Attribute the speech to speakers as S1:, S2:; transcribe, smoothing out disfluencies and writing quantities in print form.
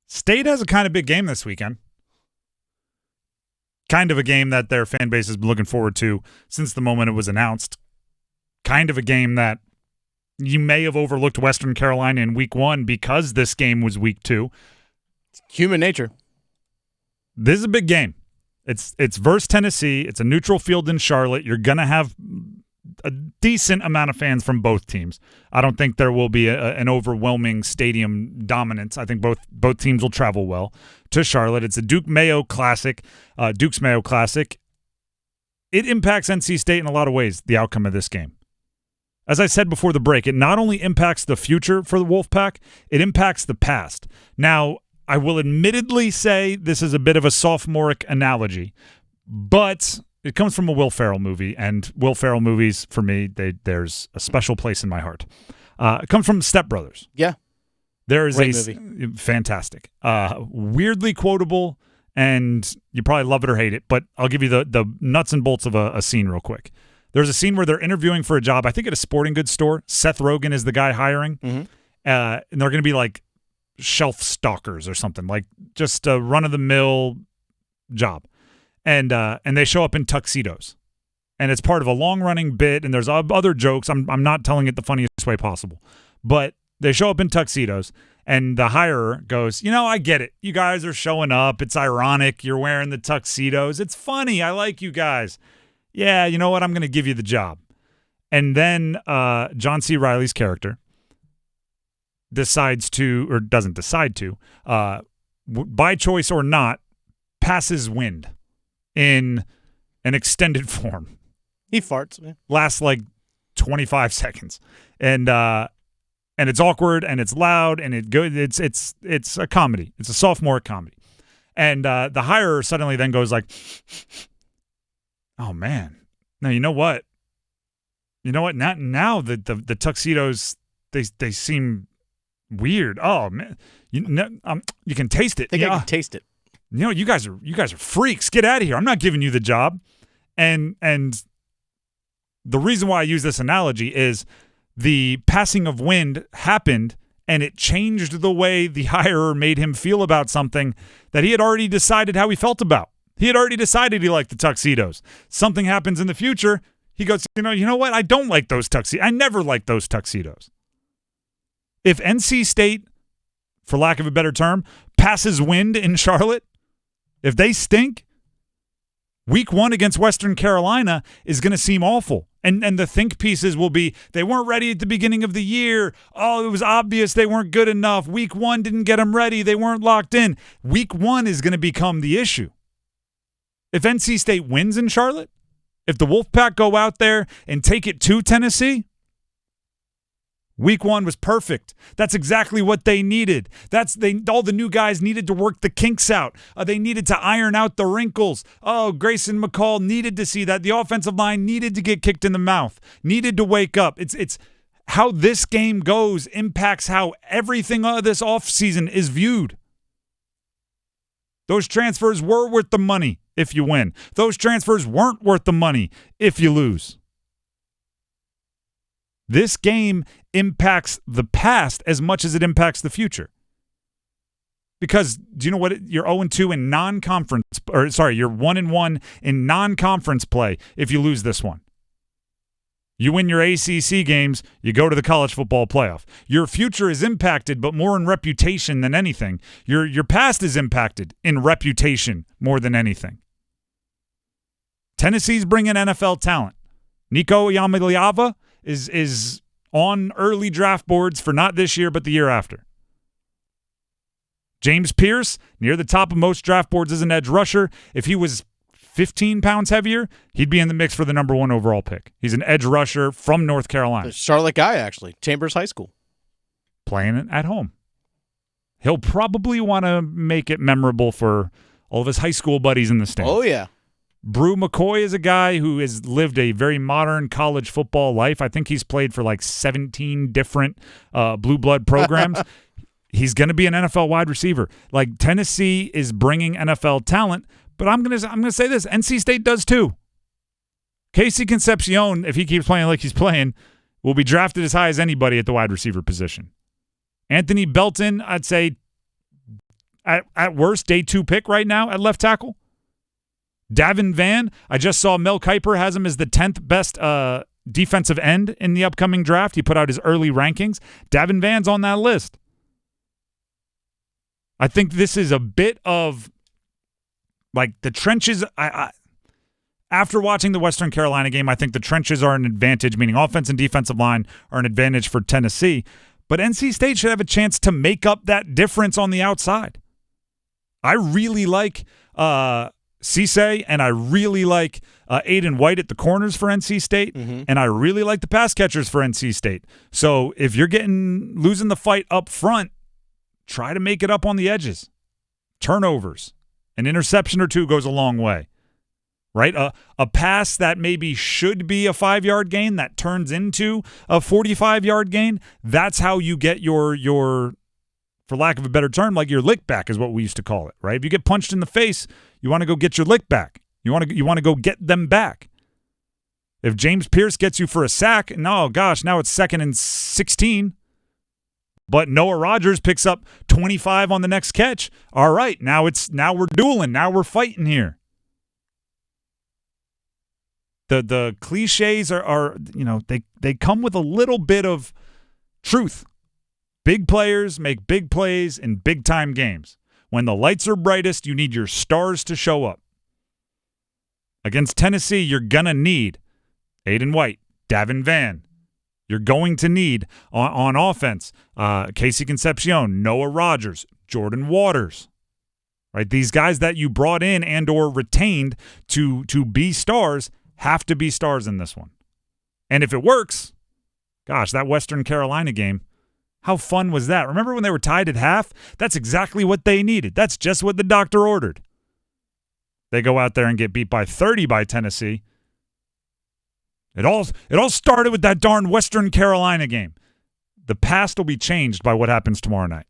S1: State has a kind of big game this weekend. Kind of a game that their fan base has been looking forward to since the moment it was announced. Kind of a game that you may have overlooked Western Carolina in week 1 because this game was week 2.
S2: Human nature.
S1: This is a big game. It's versus Tennessee. It's a neutral field in Charlotte. You're going to have a decent amount of fans from both teams. I don't think there will be an overwhelming stadium dominance. I think both teams will travel well to Charlotte. It's a Duke's Mayo Classic. It impacts NC State in a lot of ways, the outcome of this game. As I said before the break, it not only impacts the future for the Wolfpack, it impacts the past. Now, I will admittedly say this is a bit of a sophomoric analogy, but it comes from a Will Ferrell movie, and Will Ferrell movies, for me, there's a special place in my heart. It comes from Step Brothers.
S2: Yeah.
S1: There is
S2: Great movie.
S1: Fantastic. Weirdly quotable, and you probably love it or hate it, but I'll give you the nuts and bolts of a scene real quick. There's a scene where they're interviewing for a job, I think at a sporting goods store. Seth Rogen is the guy hiring, and they're going to be like shelf stalkers or something, like just a run-of-the-mill job. And they show up in tuxedos. And it's part of a long-running bit, and there's other jokes. I'm not telling it the funniest way possible. But they show up in tuxedos, and the hirer goes, I get it. You guys are showing up. It's ironic. You're wearing the tuxedos. It's funny. I like you guys. Yeah, you know what? I'm going to give you the job. And then John C. Reilly's character decides to, or doesn't decide to, by choice or not, passes wind in an extended form.
S2: He farts, man.
S1: Lasts like 25 seconds. And it's awkward and it's loud and it's a comedy. It's a sophomoric comedy. And the hirer suddenly then goes like, oh man. No, you know what? Now the tuxedos they seem weird. Oh man. You can taste it.
S2: I think I can taste it.
S1: You guys are freaks. Get out of here. I'm not giving you the job. And the reason why I use this analogy is the passing of wind happened and it changed the way the hirer made him feel about something that he had already decided how he felt about. He had already decided he liked the tuxedos. Something happens in the future. He goes, you know what? I don't like those tuxedos. I never liked those tuxedos. If NC State, for lack of a better term, passes wind in Charlotte, if they stink, week 1 against Western Carolina is going to seem awful. And the think pieces will be, they weren't ready at the beginning of the year. Oh, it was obvious they weren't good enough. Week 1 didn't get them ready. They weren't locked in. Week 1 is going to become the issue. If NC State wins in Charlotte, if the Wolfpack go out there and take it to Tennessee, week 1 was perfect. That's exactly what they needed. All the new guys needed to work the kinks out. They needed to iron out the wrinkles. Oh, Grayson McCall needed to see that. The offensive line needed to get kicked in the mouth, needed to wake up. It's how this game goes impacts how everything of this offseason is viewed. Those transfers were worth the money if you win. Those transfers weren't worth the money if you lose. This game impacts the past as much as it impacts the future. Because do you know what? You're 0-2 in non-conference, you're 1-1 in non-conference play if you lose this one. You win your ACC games, you go to the college football playoff. Your future is impacted, but more in reputation than anything. Your past is impacted in reputation more than anything. Tennessee's bringing NFL talent. Nico Iamaleava is on early draft boards for not this year, but the year after. James Pierce, near the top of most draft boards as an edge rusher. If he was 15 pounds heavier, he'd be in the mix for the number 1 overall pick. He's an edge rusher from North Carolina.
S2: The Charlotte guy, actually. Chambers High School.
S1: Playing it at home. He'll probably want to make it memorable for all of his high school buddies in the stands.
S2: Oh, yeah.
S1: Brew McCoy is a guy who has lived a very modern college football life. I think he's played for like 17 different blue blood programs. He's going to be an NFL wide receiver. Like, Tennessee is bringing NFL talent, but I'm going to say this, NC State does too. Casey Concepcion, if he keeps playing like he's playing, will be drafted as high as anybody at the wide receiver position. Anthony Belton, I'd say At worst, day 2 pick right now at left tackle. Davin Van, I just saw Mel Kiper has him as the 10th best defensive end in the upcoming draft. He put out his early rankings. Davin Van's on that list. I think this is a bit of like the trenches. After watching the Western Carolina game, I think the trenches are an advantage, meaning offense and defensive line are an advantage for Tennessee. But NC State should have a chance to make up that difference on the outside. I really like Cisse, and I really like Aiden White at the corners for NC State, and I really like the pass catchers for NC State. So if you're losing the fight up front, try to make it up on the edges. Turnovers. An interception or two goes a long way. Right? A pass that maybe should be a 5-yard gain that turns into a 45-yard gain, that's how you get your for lack of a better term, like your lick back is what we used to call it, right? If you get punched in the face, you want to go get your lick back. You want to go get them back. If James Pierce gets you for a sack, now it's 2nd and 16, but Noah Rogers picks up 25 on the next catch. All right, now we're dueling. Now we're fighting here. The cliches are they come with a little bit of truth. Big players make big plays in big-time games. When the lights are brightest, you need your stars to show up. Against Tennessee, you're going to need Aiden White, Davin Van. You're going to need, on offense, Casey Concepcion, Noah Rogers, Jordan Waters. Right? These guys that you brought in and or retained to be stars have to be stars in this one. And if it works, that Western Carolina game, how fun was that? Remember when they were tied at half? That's exactly what they needed. That's just what the doctor ordered. They go out there and get beat by 30 by Tennessee. It all started with that darn Western Carolina game. The past will be changed by what happens tomorrow night.